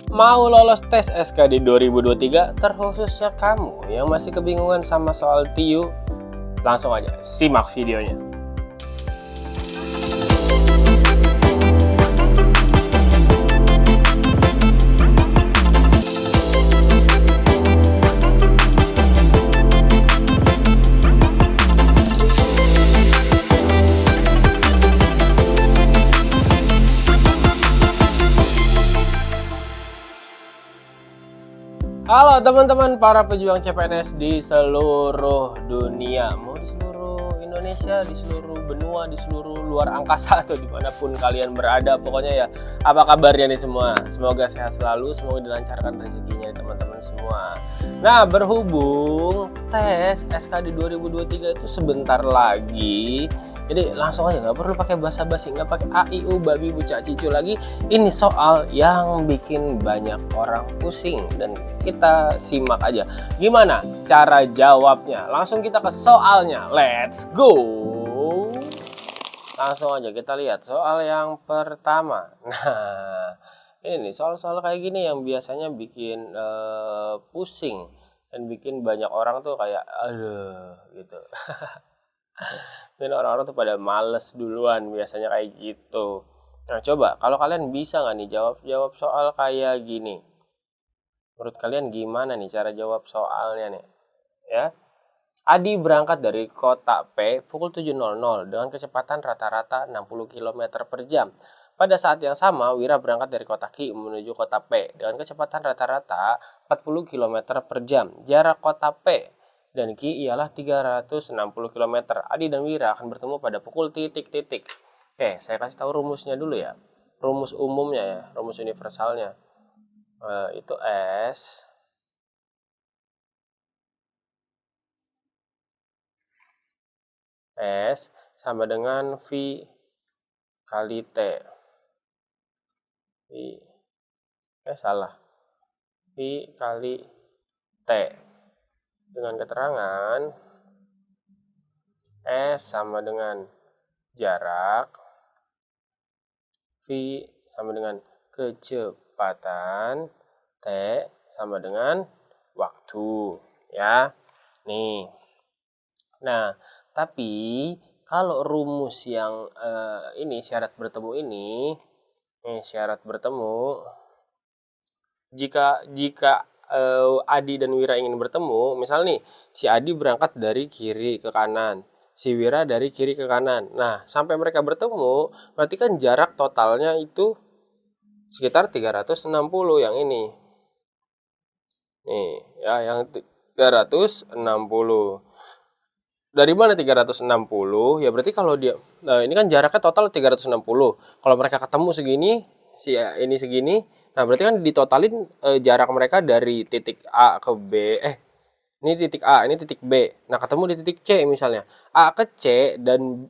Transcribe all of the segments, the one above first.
Mau lolos tes SKD 2023 terkhususnya kamu yang masih kebingungan sama soal TIU? Langsung aja simak videonya. Halo teman-teman para pejuang CPNS di seluruh dunia, mau di seluruh Indonesia, di seluruh benua, di seluruh luar angkasa atau dimanapun kalian berada, pokoknya ya. Apa kabarnya nih semua? Semoga sehat selalu, semoga dilancarkan rezekinya teman-teman semua. Nah, berhubung tes SKD 2023 itu sebentar lagi, jadi langsung aja, nggak perlu pakai basa-basi, nggak pakai AIU babi bucak cicu lagi. Ini soal yang bikin banyak orang pusing dan kita simak aja gimana cara jawabnya. Langsung kita ke soalnya, let's go. Langsung aja kita lihat soal yang pertama. Nah, ini nih soal-soal kayak gini yang biasanya bikin pusing dan bikin banyak orang tuh kayak aduh gitu. Dan orang-orang tuh pada males duluan biasanya kayak gitu. Nah, coba kalau kalian bisa nggak nih jawab soal kayak gini? Menurut kalian gimana nih cara jawab soalnya nih? Ya. Adi berangkat dari kota P pukul 7.00 dengan kecepatan rata-rata 60 km per jam. Pada saat yang sama, Wira berangkat dari kota Q menuju kota P dengan kecepatan rata-rata 40 km per jam. Jarak kota P dan Q ialah 360 km. Adi dan Wira akan bertemu pada pukul titik-titik. Oke, saya kasih tahu rumusnya dulu ya. Rumus umumnya ya, rumus universalnya. Itu S sama dengan V kali T. Salah. V kali T. Dengan keterangan S sama dengan jarak, V sama dengan kecepatan, T sama dengan waktu, ya. Nih. Nah, tapi kalau rumus yang ini syarat bertemu ini, syarat bertemu, jika Adi dan Wira ingin bertemu, misal nih si Adi berangkat dari kiri ke kanan, si Wira dari kiri ke kanan. Nah, sampai mereka bertemu, berarti kan jarak totalnya itu sekitar 360 yang ini. Nih, ya yang 360. Dari mana 360? Ya berarti kalau dia, nah ini kan jaraknya total 360. Kalau mereka ketemu segini, ini segini, nah berarti kan ditotalin jarak mereka dari titik A ke B. Ini titik A, ini titik B. Nah, ketemu di titik C misalnya. A ke C dan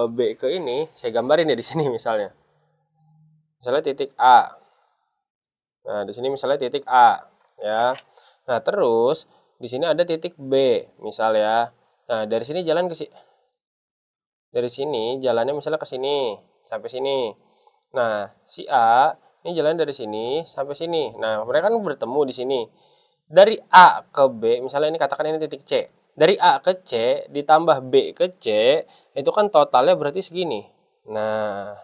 B ke ini, saya gambarin ya di sini misalnya. Misalnya titik A. Nah, di sini misalnya titik A, ya. Nah, terus di sini ada titik B, misal ya. Nah, dari sini jalan ke sini. Dari sini jalannya misalnya ke sini sampai sini. Nah, si A ini jalan dari sini sampai sini. Nah, mereka kan bertemu di sini. Dari A ke B, misalnya ini katakan ini titik C. Dari A ke C ditambah B ke C, itu kan totalnya berarti segini. Nah,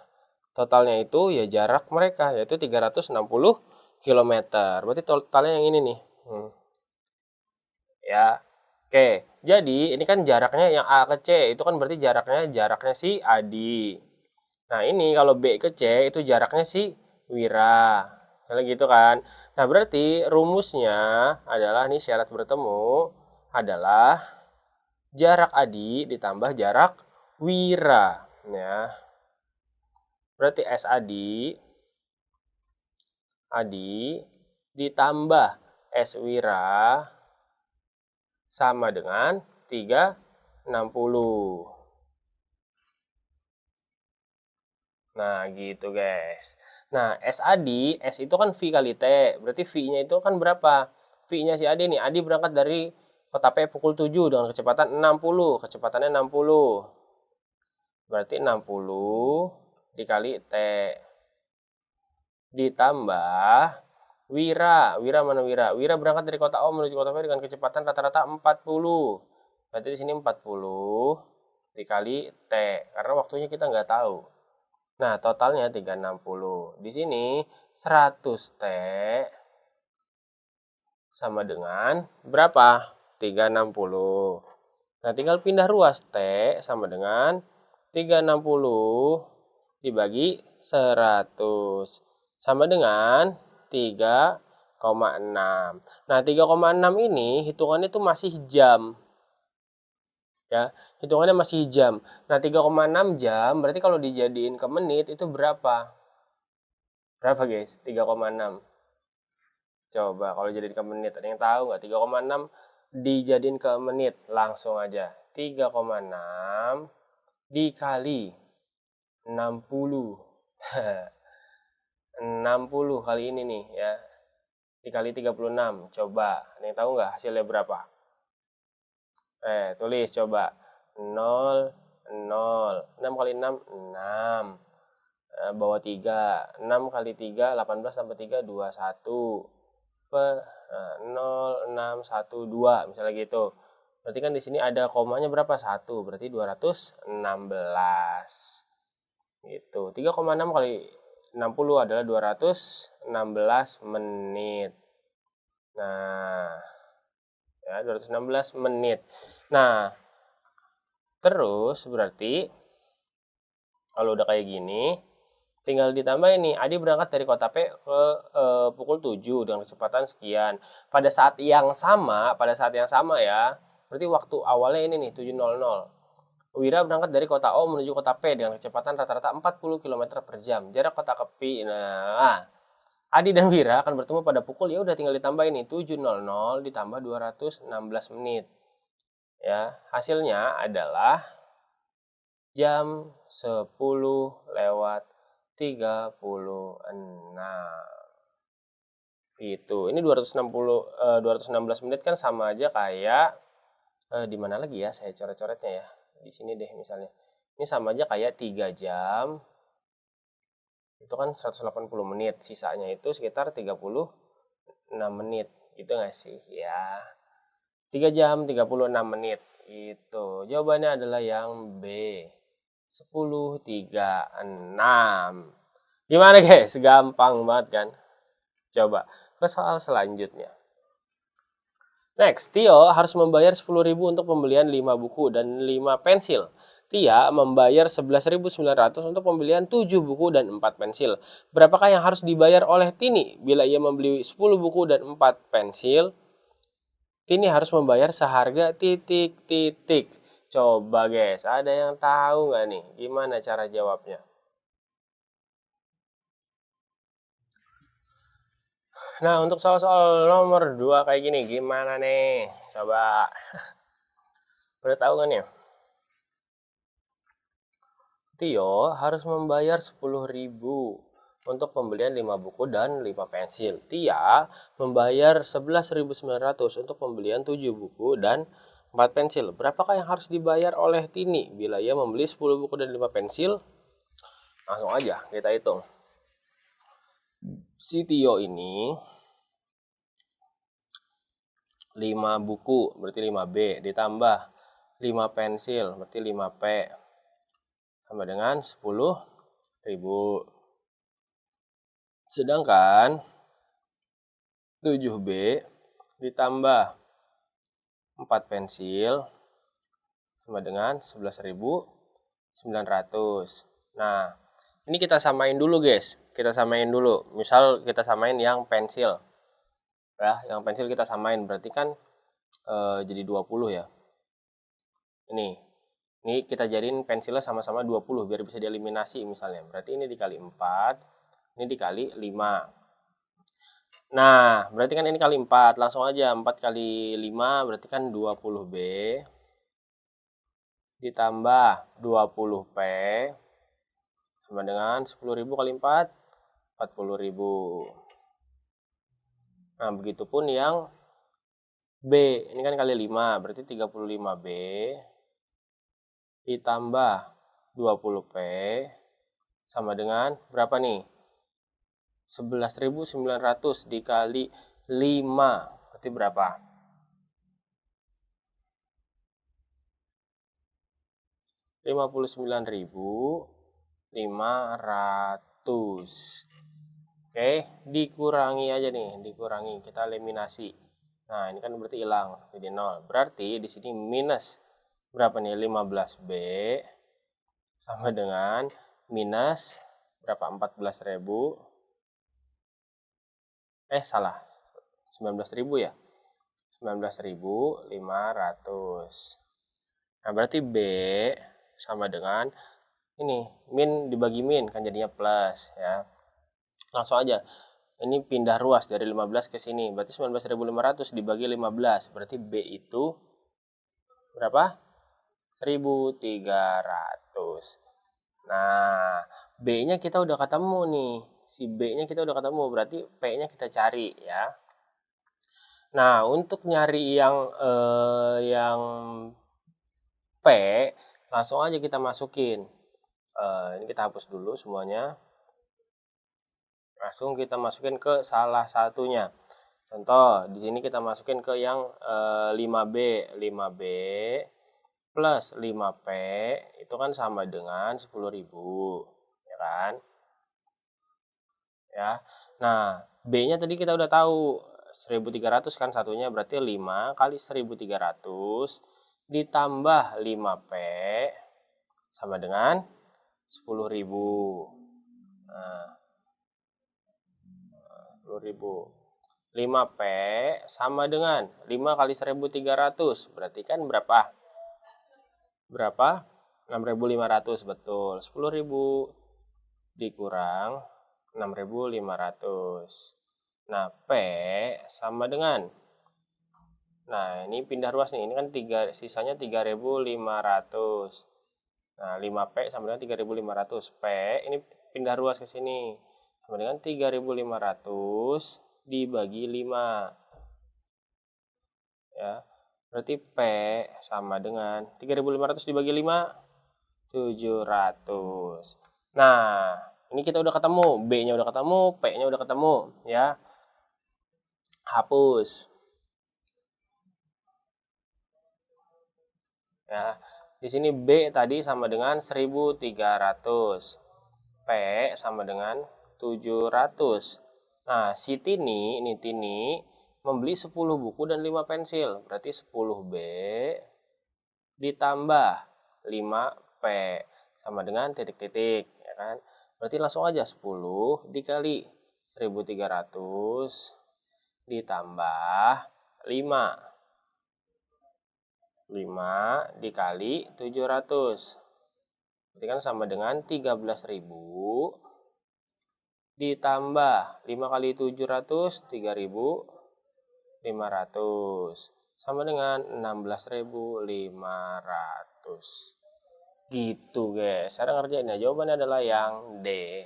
totalnya itu ya jarak mereka yaitu 360 km. Berarti totalnya yang ini nih. Ya. Oke, jadi ini kan jaraknya yang A ke C itu kan berarti jaraknya si Adi. Nah, ini kalau B ke C itu jaraknya si Wira. Kayak gitu kan. Nah, berarti rumusnya adalah nih syarat bertemu adalah jarak Adi ditambah jarak Wira, ya. Berarti S Adi ditambah S Wira sama dengan 360. Nah, gitu guys. Nah, S Adi, S itu kan V kali T. Berarti V-nya itu kan berapa? V-nya si Adi nih. Adi berangkat dari kota P pukul 7 dengan kecepatan 60. Kecepatannya 60. Berarti 60 dikali T. Ditambah Wira mana Wira? Wira berangkat dari kota O menuju kota B dengan kecepatan rata-rata 40. Berarti di sini 40 dikali T, karena waktunya kita nggak tahu. Nah, totalnya 360. Di sini 100 T sama dengan berapa? 360. Nah, tinggal pindah ruas. T sama dengan 360 dibagi 100. Sama dengan 3,6. Nah, 3,6 ini hitungannya itu masih jam. Ya, hitungannya masih jam. Nah, 3,6 jam berarti kalau dijadiin ke menit itu berapa? Berapa, guys? 3,6. Coba kalau jadiin ke menit, ada yang tahu nggak? 3,6 dijadiin ke menit, langsung aja. 3,6 dikali 60. 60 kali ini nih ya. Dikali 36. Coba, ada yang tahu nggak hasilnya berapa? Tulis coba. 0, 0. 6 kali 6, 6. Bawah 3. 6 kali 3, 18 tambah 3, 21. 0, 6, 1, 2. Misalnya gitu. Berarti kan di sini ada komanya berapa? 1. Berarti 216. Gitu. 3,6 kali 60 adalah 216 menit. Nah, ya 216 menit. Nah, terus berarti kalau udah kayak gini, tinggal ditambah ini. Adi berangkat dari kota P ke pukul 7 dengan kecepatan sekian. Pada saat yang sama ya, berarti waktu awalnya ini nih 7.00. Wira berangkat dari kota O menuju kota P dengan kecepatan rata-rata 40 km per jam. Jarak kota ke P. Nah, Adi dan Wira akan bertemu pada pukul, ya udah tinggal ditambah ini 7.00 ditambah 216 menit. Ya, hasilnya adalah jam 10:36. Itu. Ini 216 menit kan sama aja kayak di mana lagi ya? Saya coret-coretnya ya. Di sini deh misalnya. Ini sama aja kayak 3 jam. Itu kan 180 menit. Sisanya itu sekitar 36 menit. Gitu nggak sih? Ya. 3 jam 36 menit. Itu. Jawabannya adalah yang B. 10:36. Gimana guys? Gampang banget kan? Coba ke soal selanjutnya. Next, Tio harus membayar 10.000 untuk pembelian 5 buku dan 5 pensil. Tia membayar 11.900 untuk pembelian 7 buku dan 4 pensil. Berapakah yang harus dibayar oleh Tini bila ia membeli 10 buku dan 4 pensil? Tini harus membayar seharga titik-titik. Coba guys, ada yang tahu nggak nih? Gimana cara jawabnya? Nah, untuk soal-soal nomor 2 kayak gini, gimana nih? Coba. Udah tahu kan ya? Tio harus membayar 10.000 untuk pembelian 5 buku dan 5 pensil. Tia membayar 11.900 untuk pembelian 7 buku dan 4 pensil. Berapakah yang harus dibayar oleh Tini bila ia membeli 10 buku dan 5 pensil? Langsung aja kita hitung. Si Tio ini 5 buku berarti 5B ditambah 5 pensil berarti 5P sama dengan 10.000. Sedangkan 7B ditambah 4 pensil sama dengan 11.900. Nah, ini kita samain dulu guys. Kita samain dulu. Misal kita samain yang pensil. Ya, yang pensil kita samain berarti kan jadi 20 ya. Ini kita jadiin pensilnya sama-sama 20 biar bisa dieliminasi misalnya. Berarti ini dikali 4, ini dikali 5. Nah, berarti kan ini kali 4. Langsung aja 4 kali 5 berarti kan 20B ditambah 20P sama dengan 10.000 kali 4, 40.000. Nah, begitupun yang B, ini kan kali 5, berarti 35B ditambah 20P sama dengan berapa nih? 11.900 dikali 5. Berarti berapa? 59.500. Oke, dikurangi aja nih, dikurangi. Kita eliminasi. Nah, ini kan berarti hilang, jadi 0. Berarti di sini minus berapa nih? 15B sama dengan minus berapa? 14.000. Salah. 19.000 ya? 19.500. Nah, berarti B sama dengan ini, min dibagi min kan jadinya plus ya. Langsung aja. Ini pindah ruas dari 15 ke sini. Berarti 19.500 dibagi 15. Berarti B itu berapa? 1.300. Nah, B-nya kita udah ketemu nih. Si B-nya kita udah ketemu. Berarti P-nya kita cari ya. Nah, untuk nyari yang P, langsung aja kita masukin. Ini kita hapus dulu semuanya. Langsung kita masukin ke salah satunya. Contoh, di sini kita masukin ke yang 5B. 5B plus 5P itu kan sama dengan 10.000. Ya kan? Ya. Nah, B-nya tadi kita udah tahu 1.300 kan satunya, berarti 5 kali 1.300 ditambah 5P sama dengan 10.000. Nah, 10.000. 5P sama dengan 5 kali 1.300. Berarti kan berapa? Berapa? 6.500, betul. 10.000 dikurang 6.500. Nah, P sama dengan, nah ini pindah ruas nih, ini kan sisanya 3.500. Nah, 5P sama dengan 3.500. P ini pindah ruas ke sini sama dengan 3.500 dibagi 5. Ya. Berarti P sama dengan 3.500 dibagi 5, 700. Nah, ini kita udah ketemu, B-nya udah ketemu, P-nya udah ketemu, ya. Hapus. Ya, di sini B tadi sama dengan 1.300. P sama dengan 700. Nah, si Tini, ini Tini membeli 10 buku dan 5 pensil. Berarti 10B ditambah 5P sama dengan titik-titik, ya kan? Berarti langsung aja 10 dikali 1.300 ditambah 5. 5 dikali 700. Berarti kan sama dengan 13.000 ditambah 5 kali 700, 3.500. Sama dengan 16.500. Gitu guys. Cara ngerjainnya jawabannya adalah yang D.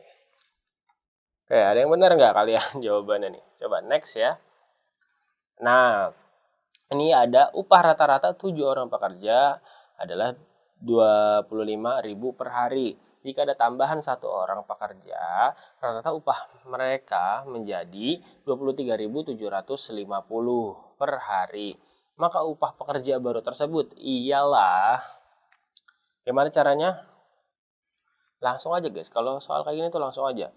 Oke, ada yang benar nggak kalian jawabannya nih? Coba next ya. Nah, ini ada upah rata-rata 7 orang pekerja adalah 25.000 per hari. Jika ada tambahan 1 orang pekerja, rata-rata upah mereka menjadi 23.750 per hari. Maka upah pekerja baru tersebut ialah, gimana caranya? Langsung aja guys, kalau soal kayak gini tuh langsung aja.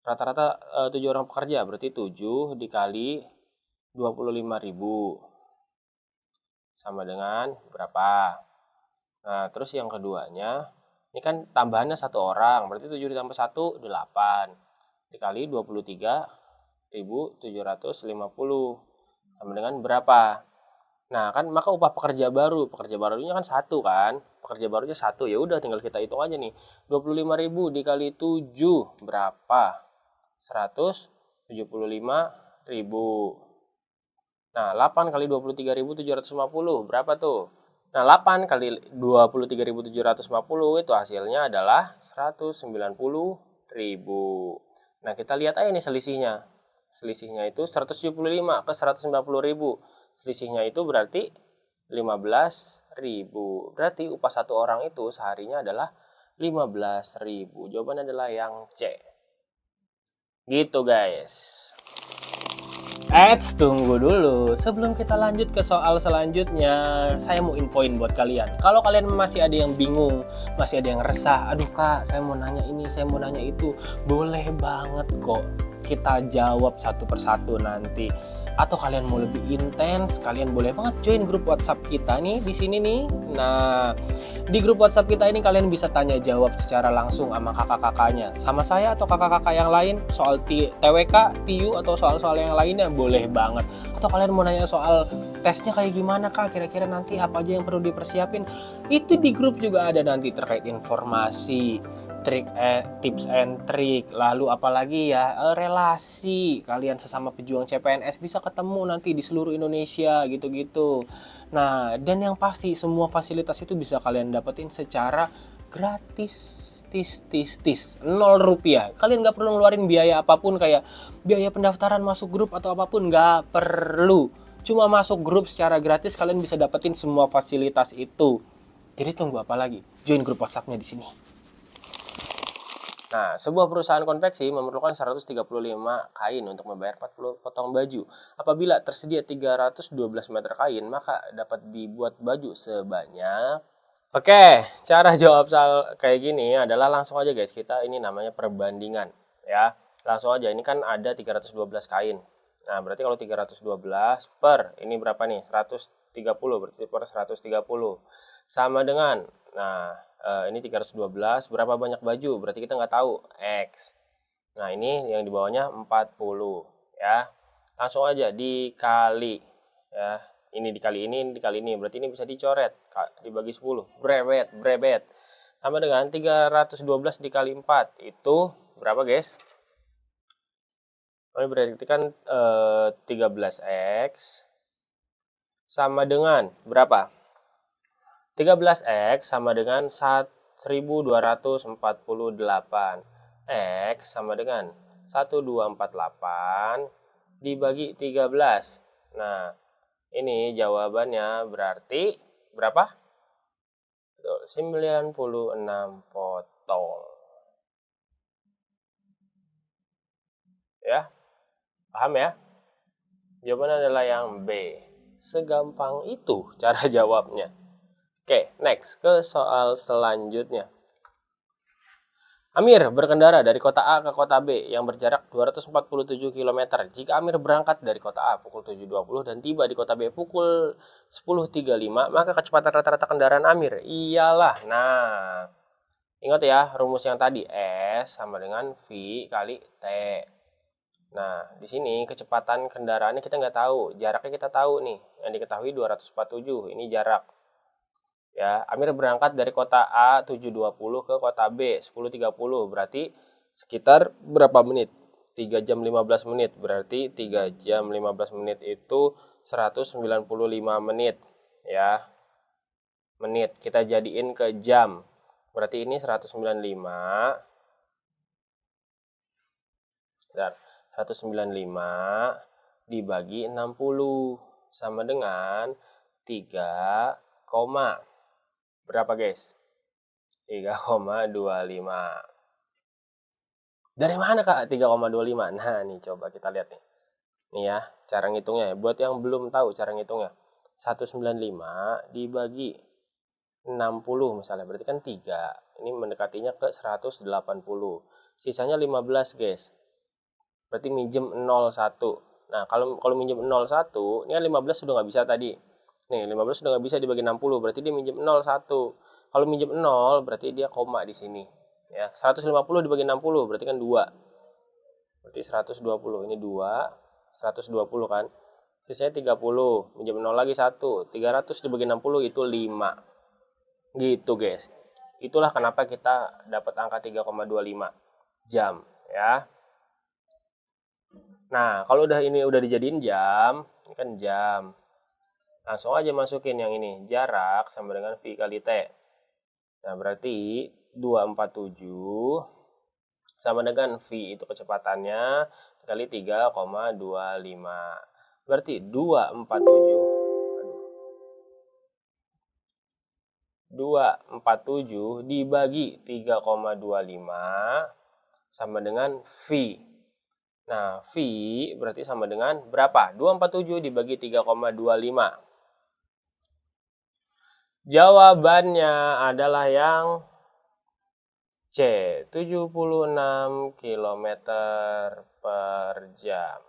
Rata-rata 7 orang pekerja, berarti 7 dikali 25.000 sama dengan berapa? Nah, terus yang keduanya, ini kan tambahannya 1 orang, berarti 7 ditambah 1, 8. Dikali 23.750 sama dengan berapa? Nah, kan maka upah pekerja barunya kan 1 kan? Pekerja barunya 1, ya udah tinggal kita hitung aja nih. 25.000 dikali 7 berapa? 175.000. Nah, 8 kali 23.750 berapa tuh? Nah, 8 kali 23.750 itu hasilnya adalah 190.000. Nah, kita lihat aja nih selisihnya. Selisihnya itu 175 ke 190.000. Selisihnya itu berarti 15.000. Berarti upah 1 orang itu seharinya adalah 15.000. Jawabannya adalah yang C. Gitu guys. Eits, tunggu dulu. Sebelum kita lanjut ke soal selanjutnya, saya mau infoin buat kalian. Kalau kalian masih ada yang bingung, masih ada yang resah, aduh kak, saya mau nanya ini, saya mau nanya itu, boleh banget kok kita jawab satu persatu nanti. Atau kalian mau lebih intens, kalian boleh banget join grup WhatsApp kita nih di sini nih. Nah, di grup WhatsApp kita ini kalian bisa tanya jawab secara langsung sama kakak-kakaknya, sama saya atau kakak-kakak yang lain soal TWK, TU atau soal-soal yang lainnya boleh banget. Atau kalian mau nanya soal tesnya kayak gimana kak, kira-kira nanti apa aja yang perlu dipersiapin, itu di grup juga ada nanti terkait informasi, tips and trick, lalu apalagi ya relasi kalian sesama pejuang CPNS bisa ketemu nanti di seluruh Indonesia gitu-gitu. Nah, dan yang pasti semua fasilitas itu bisa kalian dapetin secara gratis, Rp0. Kalian nggak perlu ngeluarin biaya apapun kayak biaya pendaftaran masuk grup atau apapun, nggak perlu. Cuma masuk grup secara gratis kalian bisa dapetin semua fasilitas itu. Jadi tunggu apa lagi? Join grup WhatsApp-nya di sini. Nah, sebuah perusahaan konveksi memerlukan 135 kain untuk membayar 40 potong baju. Apabila tersedia 312 meter kain, maka dapat dibuat baju sebanyak. Oke, cara jawab soal kayak gini adalah langsung aja guys, kita ini namanya perbandingan ya. Langsung aja, ini kan ada 312 kain. Nah, berarti kalau 312 per ini berapa nih? 130, berarti per 130. Sama dengan, nah ini 312, berapa banyak baju? Berarti kita nggak tahu, X. Nah, ini yang di bawahnya 40 ya. Langsung aja dikali ya. Ini dikali ini dikali ini, berarti ini bisa dicoret dibagi 10. Brebet. Sama dengan 312 dikali 4 itu berapa, guys? Ini berarti kan 13x sama dengan berapa? 13x sama dengan 1248. X sama dengan 1248 dibagi 13. Nah, ini jawabannya berarti berapa? 96 potong. Ya, paham ya? Jawabannya adalah yang B. Segampang itu cara jawabnya. Oke, next ke soal selanjutnya. Amir berkendara dari kota A ke kota B yang berjarak 247 km. Jika Amir berangkat dari kota A pukul 7.20 dan tiba di kota B pukul 10.35, maka kecepatan rata-rata kendaraan Amir ialah, nah, ingat ya rumus yang tadi, S sama dengan V kali T. Nah, di sini kecepatan kendaraannya kita nggak tahu, jaraknya kita tahu nih, yang diketahui 247, ini jarak. Ya, Amir berangkat dari kota A 7.20 ke kota B 10.30, berarti sekitar berapa menit? 3 jam 15 menit, berarti 3 jam 15 menit itu 195 menit ya. Menit kita jadiin ke jam, berarti ini 195. Bentar, 195 dibagi 60 sama dengan 3, berapa guys? 3,25. Dari mana kak 3,25? Nah nih coba kita lihat nih. Nih ya cara ngitungnya ya. Buat yang belum tahu cara ngitungnya. 195 dibagi 60 misalnya. Berarti kan 3. Ini mendekatinya ke 180. Sisanya 15 guys. Berarti minjem 01. Nah kalau minjem 01, ini kan 15 sudah nggak bisa tadi. Nih 15 sudah nggak bisa dibagi 60. Berarti dia minjem 01. Kalau minjem 0 berarti dia koma di sini. Ya, 150 dibagi 60 berarti kan 2. Berarti 120. Ini 2, 120 kan. Sisanya 30. Minjem 0 lagi 1. 300 dibagi 60 itu 5. Gitu, guys. Itulah kenapa kita dapat angka 3,25 jam, ya. Nah, kalau udah dijadiin jam, ini kan jam. Langsung aja masukin yang ini, jarak sama dengan V kali T. Nah, berarti 247 sama dengan V itu kecepatannya kali 3,25. Berarti 247 dibagi 3,25 sama dengan V. Nah, V berarti sama dengan berapa? 247 dibagi 3,25. Jawabannya adalah yang C, 76 km per jam.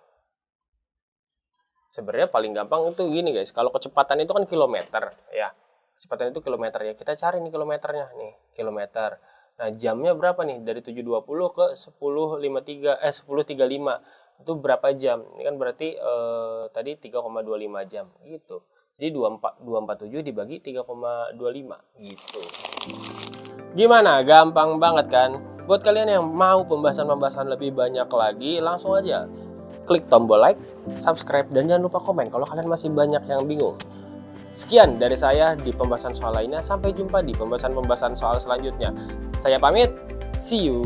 Sebenarnya paling gampang itu gini guys, kalau kecepatan itu kan kilometer ya. Kecepatan itu kilometer ya. Kita cari nih kilometernya nih, kilometer. Nah, jamnya berapa nih? Dari 7.20 ke 10.35. Itu berapa jam? Ini kan berarti tadi 3,25 jam gitu. Jadi 247 dibagi 3,25 gitu. Gimana? Gampang banget kan? Buat kalian yang mau pembahasan-pembahasan lebih banyak lagi, langsung aja klik tombol like, subscribe, dan jangan lupa komen kalau kalian masih banyak yang bingung. Sekian dari saya di pembahasan soal lainnya. Sampai jumpa di pembahasan-pembahasan soal selanjutnya. Saya pamit. See you.